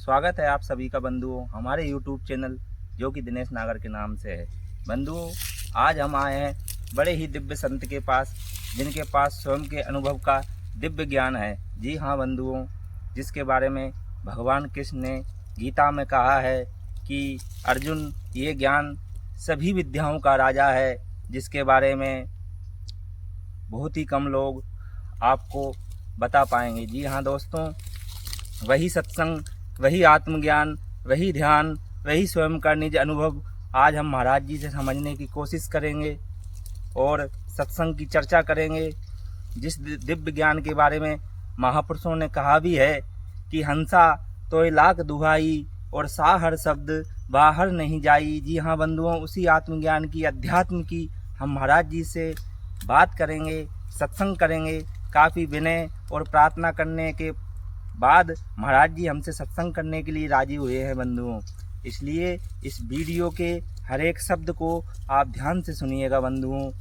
स्वागत है आप सभी का बंधुओं हमारे YouTube चैनल जो कि दिनेश नागर के नाम से है। बंधुओं, आज हम आए हैं बड़े ही दिव्य संत के पास, जिनके पास स्वयं के अनुभव का दिव्य ज्ञान है। जी हाँ बंधुओं, जिसके बारे में भगवान कृष्ण ने गीता में कहा है कि अर्जुन, ये ज्ञान सभी विद्याओं का राजा है, जिसके बारे में बहुत ही कम लोग आपको बता पाएंगे। जी हाँ दोस्तों, वही सत्संग, वही आत्मज्ञान, वही ध्यान, वही स्वयं का निज अनुभव आज हम महाराज जी से समझने की कोशिश करेंगे और सत्संग की चर्चा करेंगे। जिस दिव्य ज्ञान के बारे में महापुरुषों ने कहा भी है कि हंसा तो लाख दुहाई और साहर शब्द बाहर नहीं जाई। जी हाँ बंधुओं, उसी आत्मज्ञान की, अध्यात्म की हम महाराज जी से बात करेंगे, सत्संग करेंगे। काफ़ी विनय और प्रार्थना करने के बाद महाराज जी हमसे सत्संग करने के लिए राजी हुए हैं बंधुओं। इसलिए इस वीडियो के हर एक शब्द को आप ध्यान से सुनिएगा बंधुओं,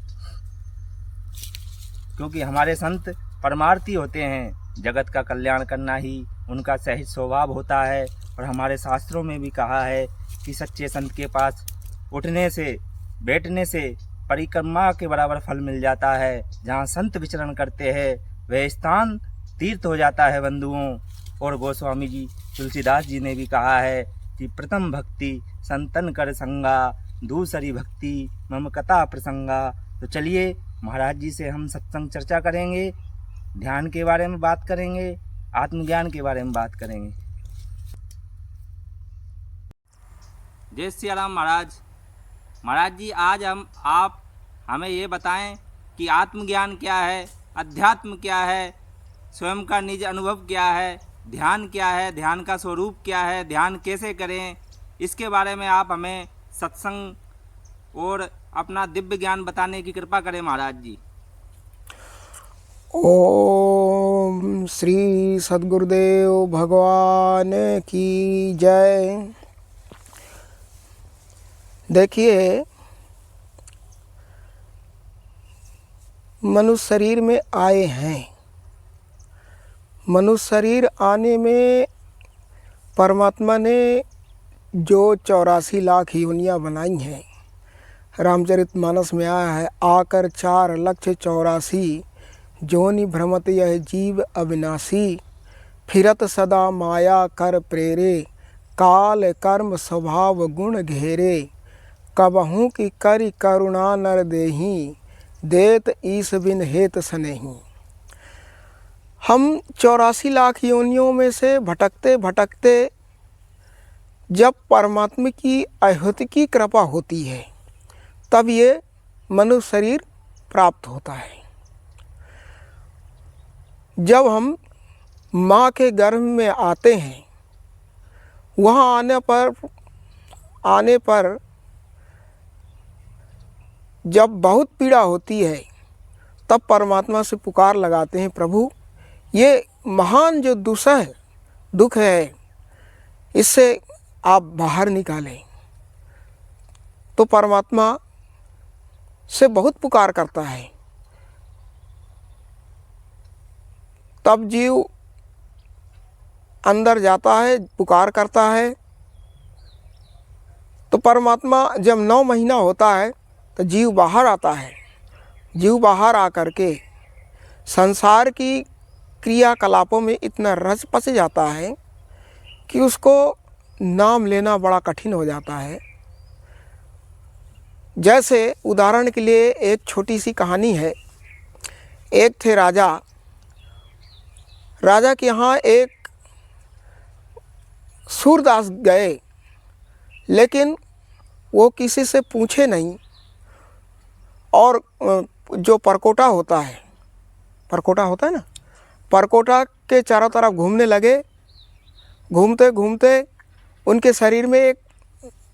क्योंकि हमारे संत परमार्थी होते हैं। जगत का कल्याण करना ही उनका सहज स्वभाव होता है। और हमारे शास्त्रों में भी कहा है कि सच्चे संत के पास उठने से, बैठने से परिक्रमा के बराबर फल मिल जाता है। जहाँ संत विचरण करते हैं वह स्थान तीर्थ हो जाता है बंधुओं। और गोस्वामी जी तुलसीदास जी ने भी कहा है कि प्रथम भक्ति संतन कर संगा, दूसरी भक्ति मम कथा प्रसंगा। तो चलिए महाराज जी से हम सत्संग चर्चा करेंगे, ध्यान के बारे में बात करेंगे, आत्मज्ञान के बारे में बात करेंगे। जय श्री राम महाराज। महाराज जी, आज आप हमें ये बताएं कि आत्मज्ञान क्या है, अध्यात्म क्या है, स्वयं का निज अनुभव क्या है, ध्यान क्या है, ध्यान का स्वरूप क्या है, ध्यान कैसे करें, इसके बारे में आप हमें सत्संग और अपना दिव्य ज्ञान बताने की कृपा करें महाराज जी। ओम श्री सद्गुरुदेव भगवान की जय। देखिए, मनुष्य शरीर में आए हैं। मनुष्य शरीर आने में परमात्मा ने जो 84 लाख योनियाँ बनाई हैं, रामचरितमानस में आया है, आकर 4,84,000 जोनि भ्रमत यह जीव अविनाशी, फिरत सदा माया कर प्रेरे, काल कर्म स्वभाव गुण घेरे, कबहू की करि करुणा नर देही, देत ईस बिन हेत सनेही। हम 84 लाख योनियों में से भटकते भटकते जब परमात्मा की अहैतुकी कृपा होती है तब ये मनुष्य शरीर प्राप्त होता है। जब हम माँ के गर्भ में आते हैं, वहाँ आने पर जब बहुत पीड़ा होती है तब परमात्मा से पुकार लगाते हैं, प्रभु ये महान जो दुख है इससे आप बाहर निकालें। तो परमात्मा से बहुत पुकार करता है। तब जीव अंदर जाता है, पुकार करता है। तो परमात्मा जब 9 महीना होता है तो जीव बाहर आता है। जीव बाहर आकर के संसार की क्रियाकलापों में इतना रच पच जाता है कि उसको नाम लेना बड़ा कठिन हो जाता है। जैसे उदाहरण के लिए एक छोटी सी कहानी है। एक थे राजा के यहाँ एक सूरदास गए, लेकिन वो किसी से पूछे नहीं। और जो परकोटा होता है ना, परकोटा के चारों तरफ घूमने लगे। घूमते घूमते उनके शरीर में एक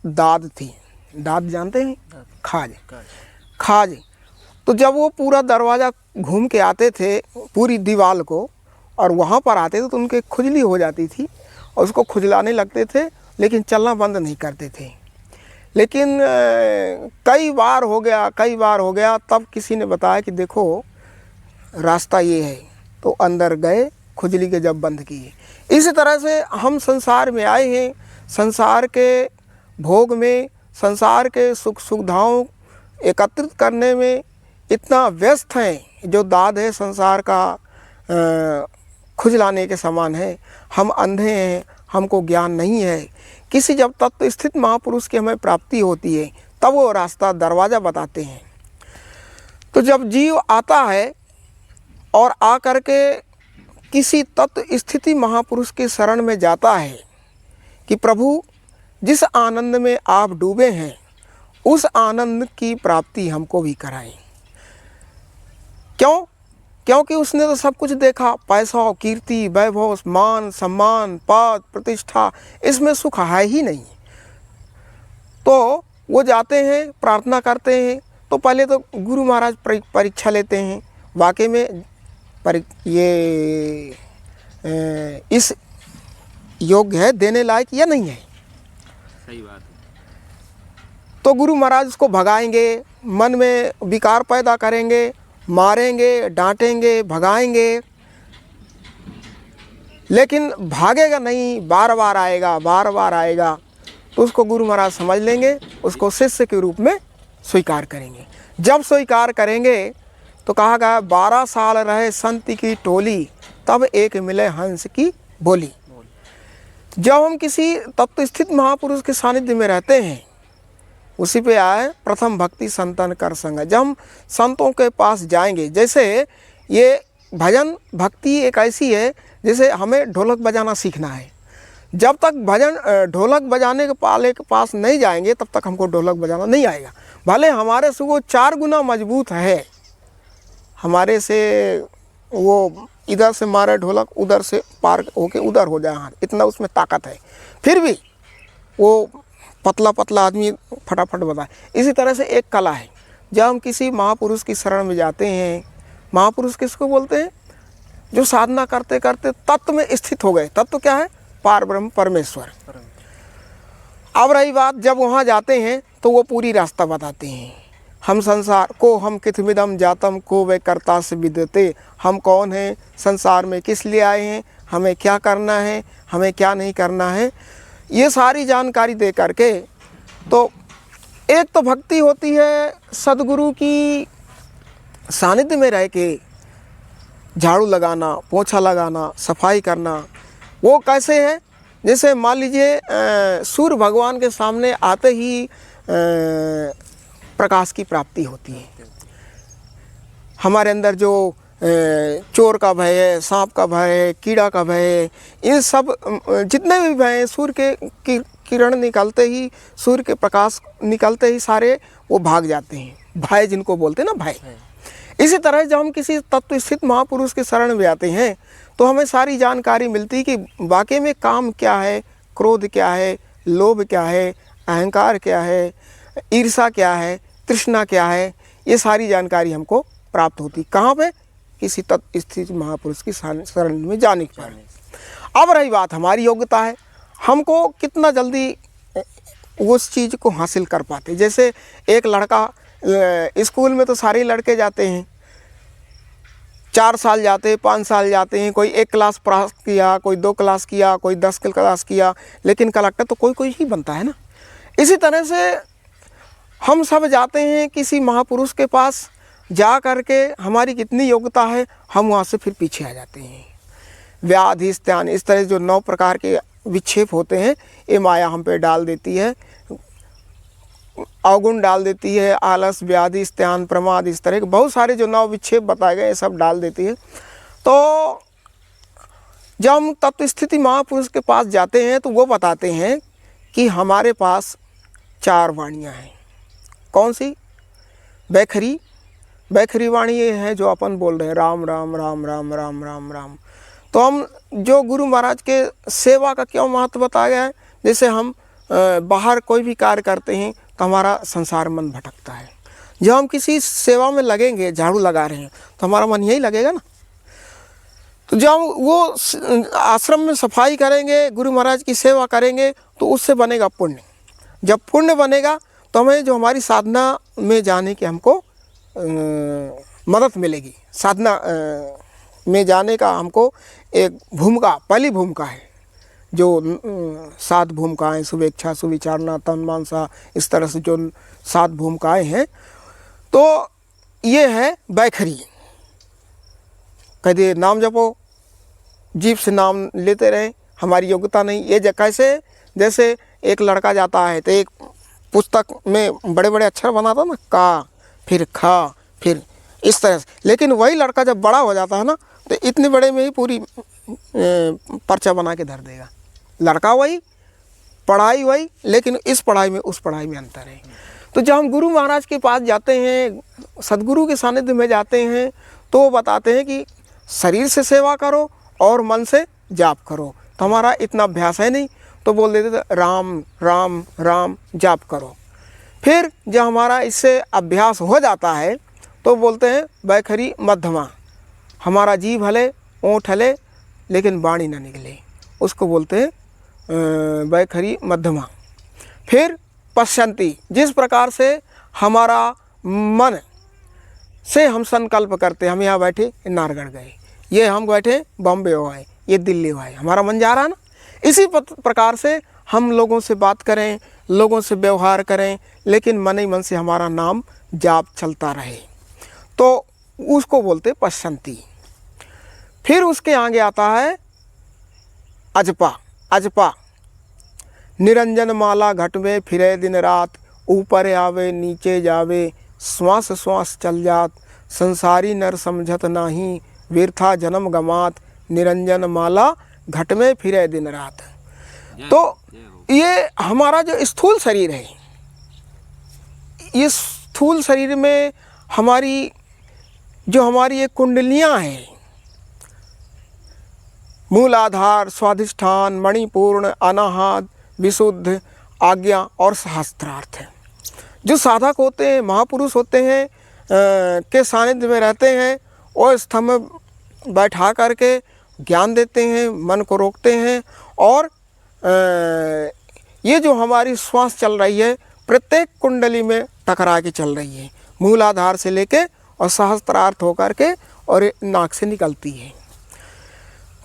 दाद थी। दाद जानते हैं? खाज। तो जब वो पूरा दरवाज़ा घूम के आते थे, पूरी दीवार को, और वहाँ पर आते थे तो उनके खुजली हो जाती थी और उसको खुजलाने लगते थे, लेकिन चलना बंद नहीं करते थे। लेकिन कई बार हो गया, तब किसी ने बताया कि देखो रास्ता ये है। तो अंदर गए, खुजली के जब बंद किए, इसी तरह से हम संसार में आए हैं, संसार के भोग में, संसार के सुख सुविधाओं एकत्रित करने में इतना व्यस्त हैं, जो दाद है संसार का खुजलाने के समान है। हम अंधे हैं, हमको ज्ञान नहीं है। किसी जब तत्व स्थित महापुरुष की हमें प्राप्ति होती है तब वो रास्ता दरवाज़ा बताते हैं। तो जब जीव आता है और आकर के किसी तत्व स्थिति महापुरुष के शरण में जाता है कि प्रभु जिस आनंद में आप डूबे हैं उस आनंद की प्राप्ति हमको भी कराएं। क्यों? क्योंकि उसने तो सब कुछ देखा, पैसा, कीर्ति, वैभव, मान, सम्मान, पद, प्रतिष्ठा, इसमें सुख है ही नहीं। तो वो जाते हैं, प्रार्थना करते हैं, तो पहले तो गुरु महाराज परीक्षा लेते हैं, वाकई में ये इस योग्य है, देने लायक या नहीं है। सही बात है। तो गुरु महाराज उसको भगाएंगे, मन में विकार पैदा करेंगे, मारेंगे, डांटेंगे, भगाएंगे, लेकिन भागेगा नहीं, बार बार आएगा, बार बार आएगा। तो उसको गुरु महाराज समझ लेंगे, उसको शिष्य के रूप में स्वीकार करेंगे। जब स्वीकार करेंगे तो कहा गया 12 साल रहे संत की टोली, तब एक मिले हंस की बोली। जब हम किसी तत्व स्थित महापुरुष के सानिध्य में रहते हैं, उसी पे आए प्रथम भक्ति संतन कर संग। जब हम संतों के पास जाएंगे, जैसे ये भजन भक्ति एक ऐसी है जैसे हमें ढोलक बजाना सीखना है। जब तक भजन ढोलक बजाने के वाले के पास नहीं जाएंगे तब तक हमको ढोलक बजाना नहीं आएगा। भले हमारे से वो 4 गुना मजबूत है, हमारे से वो इधर से मारे ढोलक, उधर से पार होके उधर हो जाए हाथ, इतना उसमें ताकत है, फिर भी वो पतला पतला आदमी फटाफट बताए। इसी तरह से एक कला है, जब हम किसी महापुरुष की शरण में जाते हैं, महापुरुष किसको बोलते हैं? जो साधना करते करते तत्व में स्थित हो गए। तत्व क्या है? पार ब्रह्म परमेश्वर। अब रही बात, जब वहाँ जाते हैं तो वो पूरी रास्ता बताते हैं। हम संसार को हम किथमिदम जातम को वे कर्ता से विदते, हम कौन हैं, संसार में किस लिए आए हैं, हमें क्या करना है, हमें क्या नहीं करना है, ये सारी जानकारी दे करके। तो एक तो भक्ति होती है सदगुरु की सानिध्य में रह के झाड़ू लगाना, पोछा लगाना, सफाई करना। वो कैसे है? जैसे मान लीजिए सूर्य भगवान के सामने आते ही प्रकाश की प्राप्ति होती है। हमारे अंदर जो चोर का भय है, सांप का भय है, कीड़ा का भय है, इन सब जितने भी भय हैं, सूर्य के किरण निकलते ही, सूर्य के प्रकाश निकलते ही सारे वो भाग जाते हैं। भय जिनको बोलते हैं ना, भय। इसी तरह जब हम किसी तत्व स्थित महापुरुष के शरण में आते हैं तो हमें सारी जानकारी मिलती है कि वाकई में काम क्या है, क्रोध क्या है, लोभ क्या है, अहंकार क्या है, ईर्षा क्या है, तृष्णा क्या है। ये सारी जानकारी हमको प्राप्त होती। कहाँ पे? किसी तत्व स्थित महापुरुष की शरण में जाने के बाद। अब रही बात हमारी योग्यता है, हमको कितना जल्दी उस चीज़ को हासिल कर पाते। जैसे एक लड़का, स्कूल में तो सारे लड़के जाते हैं, 4 साल जाते हैं, 5 साल जाते हैं, कोई 1 क्लास पास किया, कोई 2 क्लास किया, कोई 10 क्लास किया, लेकिन कलेक्टर तो कोई कोई ही बनता है ना। इसी तरह से हम सब जाते हैं किसी महापुरुष के पास, जा करके हमारी कितनी योग्यता है, हम वहाँ से फिर पीछे आ जाते हैं। व्याधि स्त्यान, इस तरह जो 9 प्रकार के विक्षेप होते हैं, ये माया हम पे डाल देती है, अवगुण डाल देती है, आलस, व्याधि, स्त्यान, प्रमाद, इस तरह के बहुत सारे जो 9 विक्षेप बताए गए सब डाल देती है। तो जब हम तत्व स्थिति महापुरुष के पास जाते हैं तो वो बताते हैं कि हमारे पास 4 वाणियाँ हैं। कौन सी? बैखरी वाणी ये है जो अपन बोल रहे हैं, राम राम राम राम राम राम राम। तो हम जो गुरु महाराज के सेवा का क्यों महत्व बताया गया है, जैसे हम बाहर कोई भी कार्य करते हैं तो हमारा संसार मन भटकता है। जब हम किसी सेवा में लगेंगे, झाड़ू लगा रहे हैं, तो हमारा मन यही लगेगा ना। तो जब हम वो आश्रम में सफाई करेंगे, गुरु महाराज की सेवा करेंगे, तो उससे बनेगा पुण्य। जब पुण्य बनेगा तो हमें जो हमारी साधना में जाने की हमको मदद मिलेगी, साधना में जाने का हमको एक भूमिका, पहली भूमिका है, जो 7 भूमिकाएँ, शुभेच्छा, सुविचारना, तन मन सा, इस तरह से जो 7 भूमिकाएँ हैं, तो ये है बैखरी। कहते नाम जपो, जीभ से नाम लेते रहे, हमारी योग्यता नहीं। ये कैसे, जैसे एक लड़का जाता है तो एक पुस्तक में बड़े बड़े अक्षर बनाता ना, का, फिर खा, फिर इस तरह से, लेकिन वही लड़का जब बड़ा हो जाता है ना तो इतने बड़े में ही पूरी पर्चा बना के धर देगा। लड़का वही, पढ़ाई वही, लेकिन इस पढ़ाई में उस पढ़ाई में अंतर है। तो जब हम गुरु महाराज के पास जाते हैं, सदगुरु के सानिध्य में जाते हैं, तो वो बताते हैं कि शरीर से सेवा करो और मन से जाप करो। तो हमारा इतना अभ्यास है नहीं, तो बोल देते थे राम राम राम जाप करो। फिर जब हमारा इससे अभ्यास हो जाता है तो बोलते हैं बैखरी मध्यमा, हमारा जीभ हले, ओंठ हले, लेकिन वाणी ना निकले, उसको बोलते हैं बैखरी मध्यमा। फिर पश्यंती, जिस प्रकार से हमारा मन से हम संकल्प करते, हम यहाँ बैठे नारगढ़ गए, ये हम बैठे बॉम्बे हो आए, ये दिल्ली हो आए, हमारा मन जा रहा है ना। इसी प्रकार से हम लोगों से बात करें, लोगों से व्यवहार करें, लेकिन मन ही मन से हमारा नाम जाप चलता रहे, तो उसको बोलते पश्यंती। फिर उसके आगे आता है अजपा। अजपा, निरंजन माला घट में फिरे दिन रात, ऊपर आवे नीचे जावे, श्वास श्वास चल जात, संसारी नर समझत नाही, व्यर्था जन्म गमात, निरंजन माला घट में फिरे दिन रात। तो ये हमारा जो स्थूल शरीर है, इस स्थूल शरीर में हमारी ये कुंडलियाँ हैं, मूलाधार, स्वाधिष्ठान, मणिपूर्ण, अनाहत, विशुद्ध, आज्ञा और सहस्त्रार्थ है। जो साधक होते हैं, महापुरुष होते हैं, के सानिध्य में रहते हैं, और स्तंभ में बैठा करके ज्ञान देते हैं, मन को रोकते हैं, और ये जो हमारी श्वास चल रही है प्रत्येक कुंडली में टकरा के चल रही है, मूलाधार से लेके और सहस्त्रार्थ होकर के और नाक से निकलती है।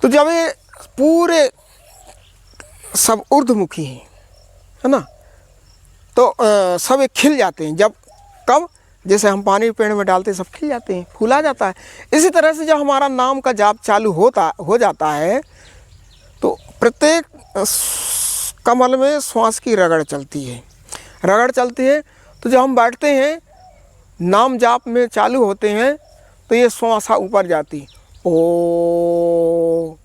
तो जब ये पूरे सब ऊर्ध्वमुखी हैं, है ना, तो सब एक खिल जाते हैं। जब कब, जैसे हम पानी पेड़ में डालते हैं, सब खिल जाते हैं, फूला जाता है। इसी तरह से जब हमारा नाम का जाप चालू हो जाता है तो प्रत्येक कमल में श्वास की रगड़ चलती है, रगड़ चलती है। तो जब हम बैठते हैं, नाम जाप में चालू होते हैं, तो ये श्वास ऊपर जाती, ओ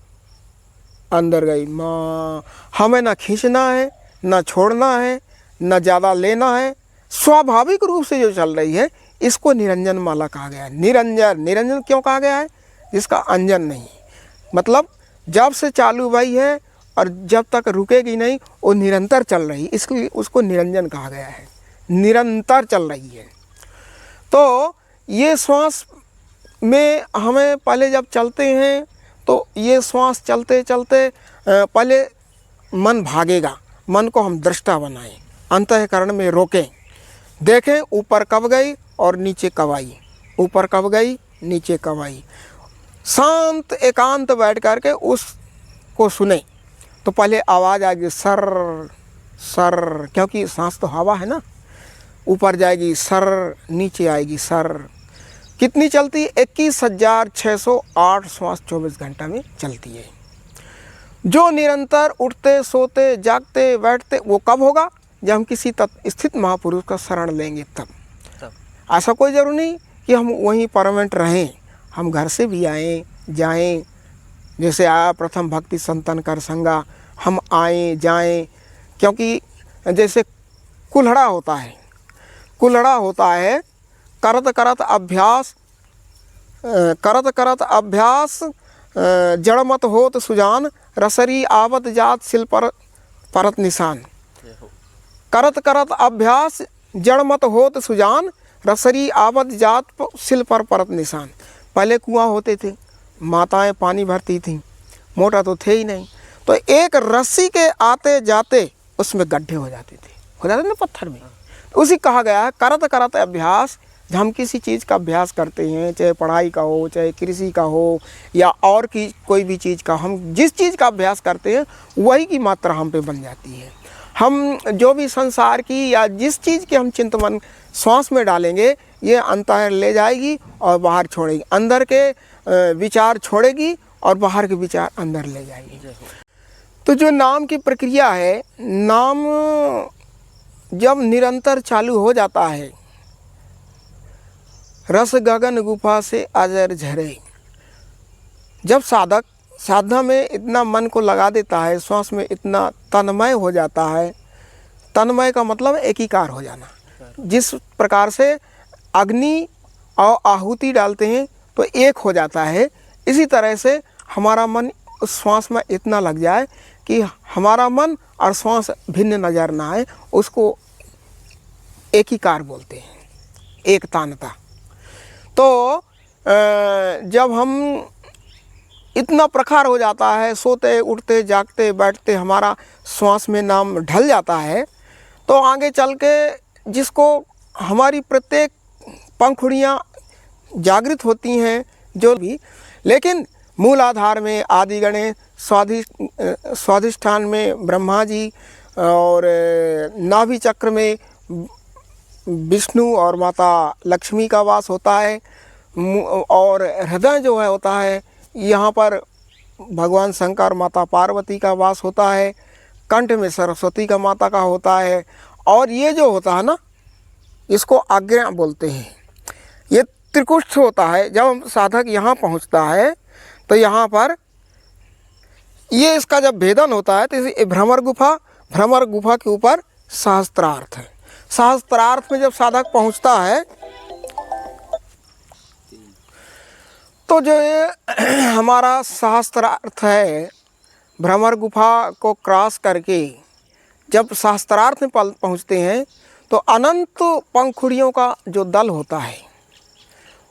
अंदर गई माँ। हमें ना खींचना है, ना छोड़ना है, ना ज़्यादा लेना है, स्वाभाविक रूप से जो चल रही है, इसको निरंजन माला कहा गया है। निरंजन, निरंजन क्यों कहा गया है? जिसका अंजन नहीं, मतलब जब से चालू हुई है और जब तक रुकेगी नहीं, वो निरंतर चल रही, इसलिए उसको निरंजन कहा गया है, निरंतर चल रही है। तो ये श्वास में हमें पहले जब चलते हैं तो ये श्वास चलते चलते पहले मन भागेगा, मन को हम दृष्टा बनाएं, अंतःकरण में रोकें, देखें ऊपर कब गई और नीचे कब आई, ऊपर कब गई नीचे कब आई। शांत एकांत बैठ करके उसको सुने। तो पहले आवाज़ आएगी सर सर, क्योंकि सांस तो हवा है ना, ऊपर जाएगी सर, नीचे आएगी सर। कितनी चलती? 21,608 श्वास 24 घंटा में चलती है। जो निरंतर उठते सोते जागते बैठते, वो कब होगा? जब हम किसी स्थित महापुरुष का शरण लेंगे तब। ऐसा कोई ज़रूरी नहीं कि हम वहीं परमानेंट रहें, हम घर से भी आएँ जाएं, जैसे आया प्रथम भक्ति संतन कर संगा, हम आएँ जाएं। क्योंकि जैसे कुल्हड़ा होता है, कुल्हड़ा होता है, करत करत अभ्यास जड़मत होत सुजान, रसरी आवत जात सिल पर परत निशान। करत करत अभ्यास जड़मत होत सुजान, रसरी आवत जात सिल पर परत निशान। पहले कुआं होते थे, माताएं पानी भरती थीं, मोटर तो थे ही नहीं, तो एक रस्सी के आते जाते उसमें गड्ढे हो जाते थे ना पत्थर में। तो उसी कहा गया है करत करत अभ्यास हम किसी चीज़ का अभ्यास करते हैं, चाहे पढ़ाई का हो, चाहे कृषि का हो, या और की कोई भी चीज़ का, हम जिस चीज़ का अभ्यास करते हैं वही की मात्रा हम पे बन जाती है। हम जो भी संसार की या जिस चीज़ के हम चिंतन श्वास में डालेंगे, ये अंतर ले जाएगी और बाहर छोड़ेगी, अंदर के विचार छोड़ेगी और बाहर के विचार अंदर ले जाएगी। तो जो नाम की प्रक्रिया है, नाम जब निरंतर चालू हो जाता है, रस गगन गुफा से अजर झरे, जब साधक साधना में इतना मन को लगा देता है, श्वास में इतना तन्मय हो जाता है, तन्मय का मतलब एकीकार हो जाना। जिस प्रकार से अग्नि और आहुति डालते हैं तो एक हो जाता है, इसी तरह से हमारा मन उस श्वास में इतना लग जाए कि हमारा मन और श्वास भिन्न नज़र ना आए, उसको एकीकार बोलते हैं, एकतानता। तो जब हम इतना प्रखर हो जाता है, सोते उठते जागते बैठते हमारा श्वास में नाम ढल जाता है, तो आगे चल के जिसको हमारी प्रत्येक पंखुड़ियाँ जागृत होती हैं जो भी, लेकिन मूल आधार में आदि गणेश, स्वाधिष्ठान में ब्रह्मा जी, और नाभि चक्र में विष्णु और माता लक्ष्मी का वास होता है, और हृदय जो है होता है, यहाँ पर भगवान शंकर माता पार्वती का वास होता है, कंठ में सरस्वती का माता का होता है, और ये जो होता है ना, इसको आज्ञा बोलते हैं, ये त्रिकुष्ठ होता है। जब साधक यहाँ पहुँचता है तो यहाँ पर ये इसका जब भेदन होता है तो इसे भ्रमर गुफा के ऊपर सहस्त्रार्थ है। सहस्त्रार्थ में जब साधक पहुँचता है तो जो ये हमारा सहस्त्रार्थ है, भ्रमर गुफा को क्रॉस करके जब सहस्त्रार्थ में पहुँचते हैं तो अनंत पंखुड़ियों का जो दल होता है,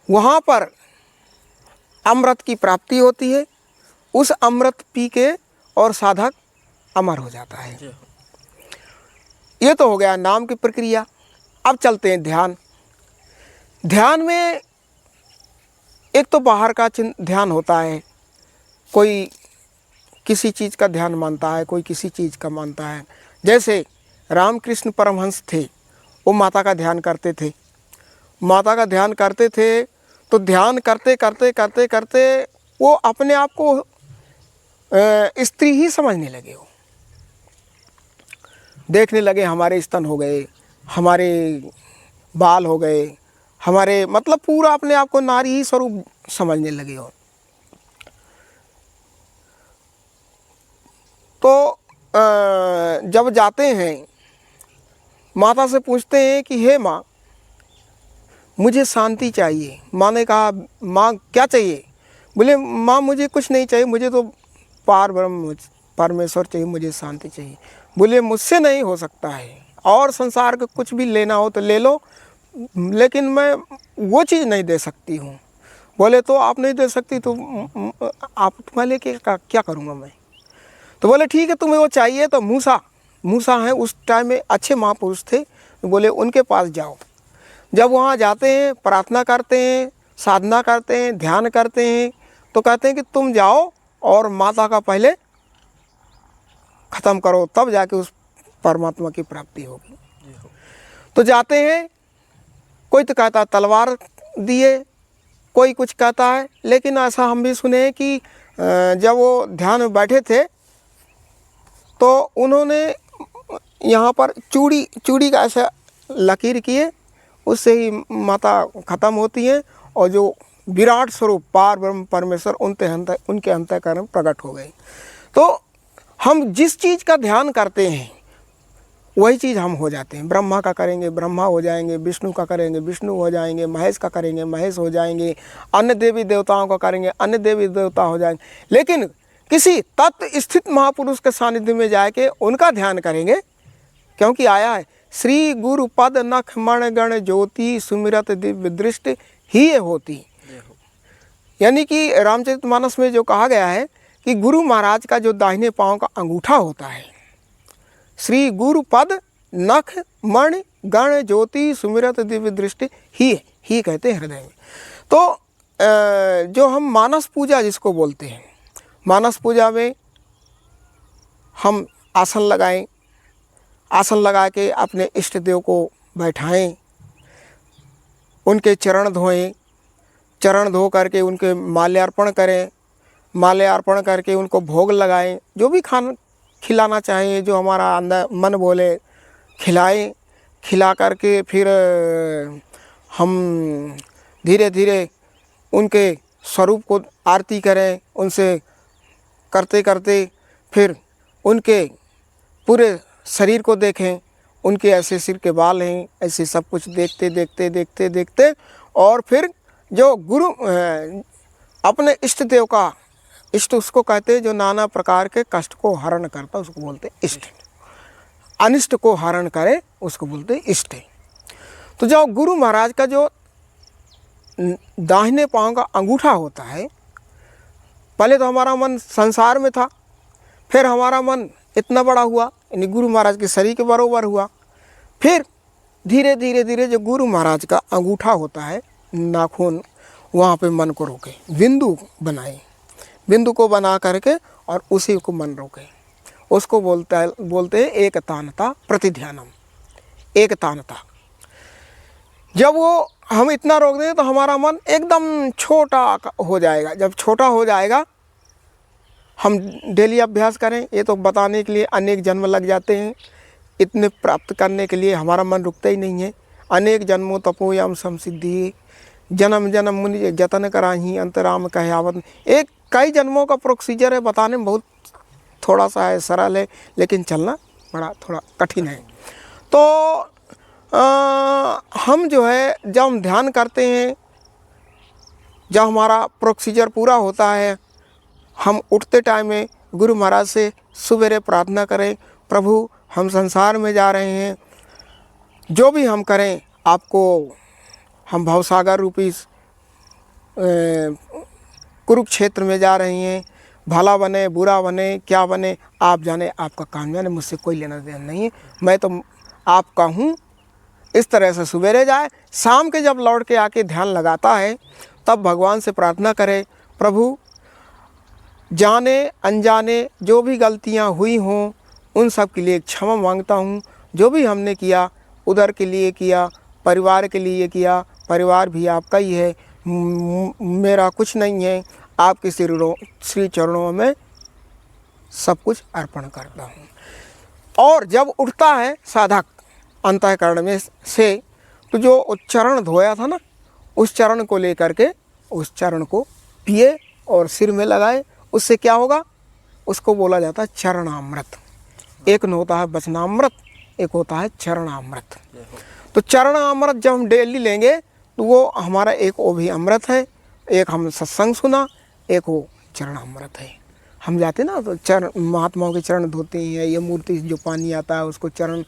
वहाँ पर अमृत की प्राप्ति होती है। उस अमृत पी के और साधक अमर हो जाता है। ये तो हो गया नाम की प्रक्रिया। अब चलते हैं ध्यान। ध्यान में एक तो बाहर का ध्यान होता है, कोई किसी चीज़ का ध्यान मानता है, कोई किसी चीज़ का मानता है। जैसे रामकृष्ण परमहंस थे, वो माता का ध्यान करते थे, माता का ध्यान करते थे, तो ध्यान करते करते करते करते वो अपने आप को स्त्री ही समझने लगे। वो देखने लगे हमारे स्तन हो गए, हमारे बाल हो गए, हमारे मतलब पूरा अपने आप को नारी ही स्वरूप समझने लगे हो। तो जब जाते हैं माता से पूछते हैं कि हे माँ, मुझे शांति चाहिए। माँ ने कहा, माँ क्या चाहिए? बोले, माँ मुझे कुछ नहीं चाहिए, मुझे तो पार ब्रह्म परमेश्वर चाहिए, मुझे शांति चाहिए। बोले, मुझसे नहीं हो सकता है, और संसार का कुछ भी लेना हो तो ले लो, लेकिन मैं वो चीज़ नहीं दे सकती हूँ। बोले, तो आप नहीं दे सकती तो आप मैं लेके क्या करूँगा मैं? तो बोले, ठीक है, तुम्हें वो चाहिए तो मूसा है, उस टाइम में अच्छे महापुरुष थे, बोले उनके पास जाओ। जब वहाँ जाते हैं, प्रार्थना करते हैं, साधना करते हैं, ध्यान करते हैं, तो कहते हैं कि तुम जाओ और माता का पहले ख़त्म करो, तब जाके उस परमात्मा की प्राप्ति होगी। तो जाते हैं, कोई तो कहता तलवार दिए, कोई कुछ कहता है, लेकिन ऐसा हम भी सुने हैं कि जब वो ध्यान में बैठे थे तो उन्होंने यहाँ पर चूड़ी का ऐसा लकीर किए, उससे ही माता ख़त्म होती है, और जो विराट स्वरूप पार ब्रह्म परमेश्वर उनके अंतःकरण प्रकट हो गए। तो हम जिस चीज़ का ध्यान करते हैं वही चीज़ हम हो जाते हैं। ब्रह्मा का करेंगे ब्रह्मा हो जाएंगे, विष्णु का करेंगे विष्णु हो जाएंगे, महेश का करेंगे महेश हो जाएंगे, अन्य देवी देवताओं का करेंगे अन्य देवी देवता हो जाएंगे। लेकिन किसी तत्व स्थित महापुरुष के सानिध्य में जाके उनका ध्यान करेंगे, क्योंकि आया है श्री गुरु पद नख मण गण ज्योति सुमिरत दिव्य दृष्टि ही होती। यानी कि रामचरितमानस में जो कहा गया है कि गुरु महाराज का जो दाहिने पांव का अंगूठा होता है, श्री गुरु पद नख मणि गण ज्योति सुमिरत दिव्य दृष्टि ही कहते हैं हृदय में। तो जो हम मानस पूजा जिसको बोलते हैं, मानस पूजा में हम आसन लगाएं, आसन लगा के अपने इष्ट देव को बैठाएं, उनके चरण धोएं, चरण धो करके उनके माल्यार्पण करें, माल्यार्पण करके उनको भोग लगाएं, जो भी खाना खिलाना चाहिए, जो हमारा अंदर मन बोले खिलाएं, खिला करके फिर हम धीरे धीरे उनके स्वरूप को आरती करें, उनसे करते करते फिर उनके पूरे शरीर को देखें, उनके ऐसे सिर के बाल हैं, ऐसे सब कुछ देखते देखते देखते देखते और फिर जो गुरु अपने इष्ट देव का, इष्ट उसको कहते हैं जो नाना प्रकार के कष्ट को हरण करता, उसको बोलते इष्ट। अनिष्ट को हरण करे उसको बोलते इष्ट। तो जब गुरु महाराज का जो दाहिने पांव का अंगूठा होता है, पहले तो हमारा मन संसार में था, फिर हमारा मन इतना बड़ा हुआ, यानी गुरु महाराज के शरीर के बराबर हुआ, फिर धीरे धीरे धीरे जो गुरु महाराज का अंगूठा होता है, नाखून, वहाँ पे मन को रोके, बिंदु बनाए, बिंदु को बना करके और उसी को मन रोके, उसको बोलते हैं एक तानता प्रतिध्यानम, एक तानता। जब वो हम इतना रोक दें तो हमारा मन एकदम छोटा हो जाएगा। जब छोटा हो जाएगा, हम डेली अभ्यास करें, ये तो बताने के लिए अनेक जन्म लग जाते हैं, इतने प्राप्त करने के लिए हमारा मन रुकता ही नहीं है। अनेक जन्मों तपोयाम समसिद्धि, जन्म जन्म मुनि जतन कराही अंतराम कहयावत। एक कई जन्मों का प्रोसीजर है, बताने में बहुत थोड़ा सा है, सरल है, लेकिन चलना बड़ा थोड़ा कठिन है। तो हम जो है जब हम ध्यान करते हैं, जब हमारा प्रोसीजर पूरा होता है, हम उठते टाइम में गुरु महाराज से सुबेरे प्रार्थना करें, प्रभु हम संसार में जा रहे हैं, जो भी हम करें आपको, हम भवसागर रूपी कुरुक्षेत्र में जा रहे हैं, भला बने बुरा बने क्या बने आप जाने, आपका काम जाने, मुझसे कोई लेना देना नहीं है, मैं तो आपका हूँ। इस तरह से सवेरे जाए, शाम के जब लौट के आके ध्यान लगाता है तब भगवान से प्रार्थना करे, प्रभु जाने अनजाने जो भी गलतियाँ हुई हों उन सब के लिए क्षमा मांगता हूँ। जो भी हमने किया उधर के लिए किया, परिवार के लिए किया, परिवार भी आपका ही है, मेरा कुछ नहीं है, आपके श्री चरणों में सब कुछ अर्पण करता हूँ। और जब उठता है साधक अंतःकरण में से, तो जो चरण धोया था ना, उस चरण को लेकर के उस चरण को पिए और सिर में लगाए। उससे क्या होगा, उसको बोला जाता है चरणामृत। एक न होता है वचनामृत, एक होता है चरणामृत। तो चरणामृत जब हम डेली लेंगे तो वो हमारा एक वो भी अमृत है, एक हम सत्संग सुना, एक वो चरणामृत है। हम जाते ना तो चरण, महात्माओं के चरण धोते हैं, ये मूर्ति जो पानी आता है उसको चरण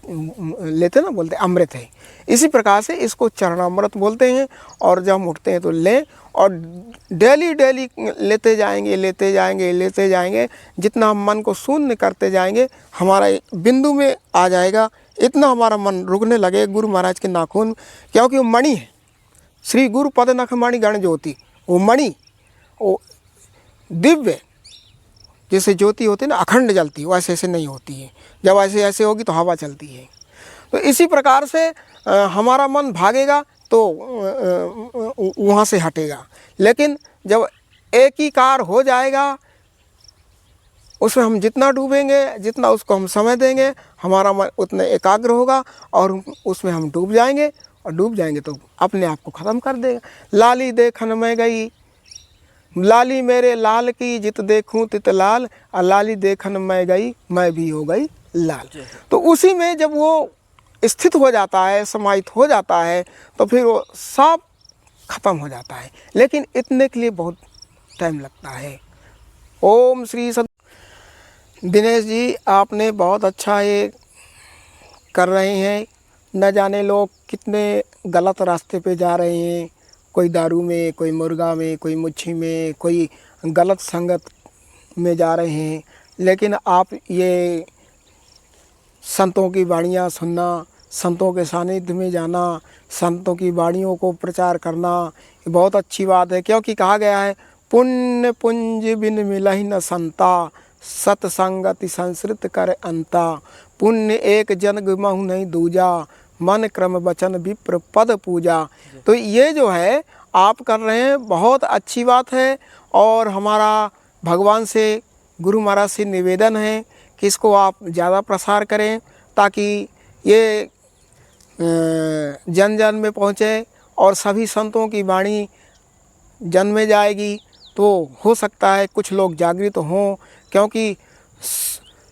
लेते ना, बोलते अमृत है। इसी प्रकार से इसको चरणामृत बोलते हैं। और जब हम उठते हैं तो लें और डेली डेली लेते जाएंगे लेते जाएंगे लेते जाएंगे। जितना हम मन को शून्य करते जाएंगे हमारा बिंदु में आ जाएगा, इतना हमारा मन रुकने लगे गुरु महाराज के नाखून, क्योंकि वो मणि है, श्री गुरु पद नख मणि गण ज्योति। वो मणि वो दिव्य जैसे ज्योति होती है ना, अखंड जलती है, वैसे ऐसे नहीं होती है। जब ऐसे ऐसे होगी तो हवा चलती है। तो इसी प्रकार से हमारा मन भागेगा तो वहाँ से हटेगा। लेकिन जब एकीकार हो जाएगा, उसमें हम जितना डूबेंगे, जितना उसको हम समय देंगे, हमारा मन उतना एकाग्र होगा और उसमें हम डूब जाएंगे। और डूब जाएंगे तो अपने आप को ख़त्म कर देगा। लाली देखन में गई, लाली मेरे लाल की, जित देखूं तित लाल, और लाली देखन में गई, मैं भी हो गई लाल। तो उसी में जब वो स्थित हो जाता है, समाहित हो जाता है, तो फिर वो सब खत्म हो जाता है। लेकिन इतने के लिए बहुत टाइम लगता है। ओम श्री सद। दिनेश जी आपने बहुत अच्छा ये कर रहे हैं। न जाने लोग कितने गलत रास्ते पे जा रहे हैं, कोई दारू में, कोई मुर्गा में, कोई मच्छी में, कोई गलत संगत में जा रहे हैं। लेकिन आप ये संतों की वाणियाँ सुनना, संतों के सानिध्य में जाना, संतों की वाणियों को प्रचार करना, ये बहुत अच्छी बात है। क्योंकि कहा गया है पुण्य पुंज बिन मिलहि न संता, सतसंगति संसृत कर अंता। पुण्य एक जन गुमहु नहीं दूजा, मन क्रम वचन विप्र पद पूजा। तो ये जो है आप कर रहे हैं बहुत अच्छी बात है। और हमारा भगवान से, गुरु महाराज से निवेदन है कि इसको आप ज़्यादा प्रसार करें, ताकि ये जन जन में पहुँचे और सभी संतों की वाणी जन में जाएगी तो हो सकता है कुछ लोग जागृत हों। क्योंकि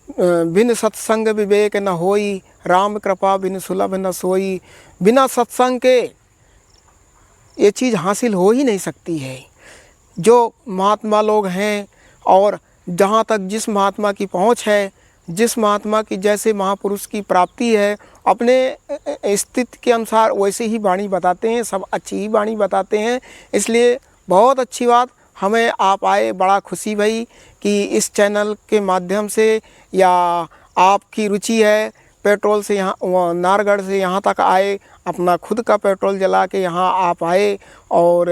बिन सत्संग विवेक न होई, राम कृपा बिन सुलभ न सोई। बिना सत्संग के ये चीज़ हासिल हो ही नहीं सकती है। जो महात्मा लोग हैं और जहाँ तक जिस महात्मा की पहुँच है, जिस महात्मा की जैसे महापुरुष की प्राप्ति है, अपने स्थिति के अनुसार वैसे ही वाणी बताते हैं, सब अच्छी ही वाणी बताते हैं। इसलिए बहुत अच्छी बात, हमें आप आए, बड़ा खुशी भई कि इस चैनल के माध्यम से, या आपकी रुचि है पेट्रोल से यहाँ नारगढ़ से यहाँ तक आए, अपना खुद का पेट्रोल जला के यहाँ आप आए और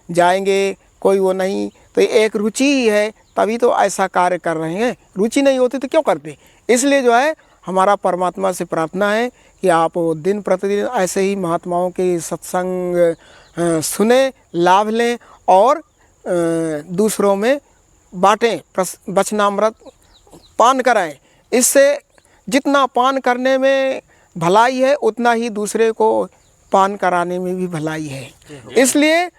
जाएंगे, कोई वो नहीं। तो एक रुचि ही है, तभी तो ऐसा कार्य कर रहे हैं। रुचि नहीं होती तो क्यों करते। इसलिए जो है हमारा परमात्मा से प्रार्थना है कि आप दिन प्रतिदिन ऐसे ही महात्माओं के सत्संग सुने, लाभ लें और दूसरों में बाँटें, वचनामृत पान कराएं। इससे जितना पान करने में भलाई है उतना ही दूसरे को पान कराने में भी भलाई है। इसलिए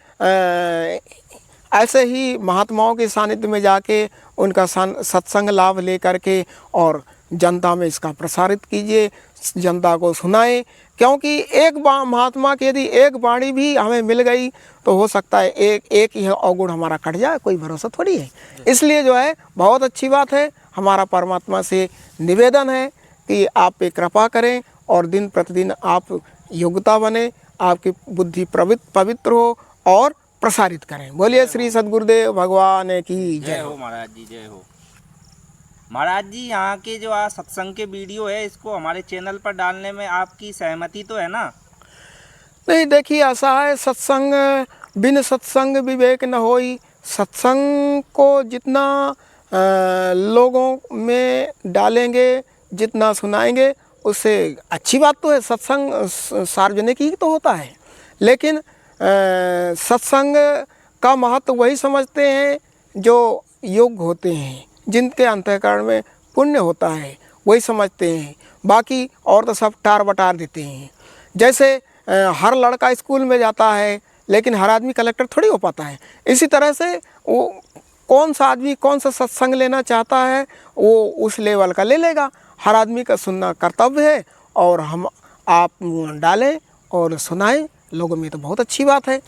ऐसे ही महात्माओं के सानिध्य में जाके उनका सत्संग लाभ ले करके और जनता में इसका प्रसारित कीजिए, जनता को सुनाएं। क्योंकि एक महात्मा की यदि एक वाणी भी हमें मिल गई तो हो सकता है एक ही अवगुण हमारा कट जाए, कोई भरोसा थोड़ी है। इसलिए जो है बहुत अच्छी बात है। हमारा परमात्मा से निवेदन है कि आप पे कृपा करें और दिन प्रतिदिन आप योग्यता बने, आपकी बुद्धि पवित्र हो और प्रसारित करें। बोलिए श्री सद्गुरुदेव भगवान की जय हो। महाराज जी जय हो। महाराज जी, यहाँ के जो आज सत्संग के वीडियो है, इसको हमारे चैनल पर डालने में आपकी सहमति तो है ना? नहीं, देखिए ऐसा है, सत्संग बिन सत्संग विवेक न होई। सत्संग को जितना लोगों में डालेंगे, जितना सुनाएंगे, उससे अच्छी बात तो है। सत्संग सार्वजनिक ही तो होता है, लेकिन सत्संग का महत्व वही समझते हैं जो योग्य होते हैं, जिनके अंतःकरण में पुण्य होता है, वही समझते हैं। बाकी और तो सब टार बटार देते हैं। जैसे हर लड़का स्कूल में जाता है, लेकिन हर आदमी कलेक्टर थोड़ी हो पाता है। इसी तरह से वो कौन सा आदमी कौन सा सत्संग लेना चाहता है, वो उस लेवल का ले लेगा। हर आदमी का सुनना कर्तव्य है और हम आप डालें और सुनाएं लोगों में, तो बहुत अच्छी बात है।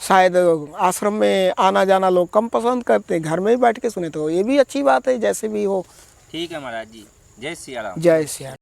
शायद आश्रम में आना जाना लोग कम पसंद करते, घर में ही बैठ के सुने तो ये भी अच्छी बात है। जैसे भी हो, ठीक है महाराज जी। जय सिया राम। जय सिया।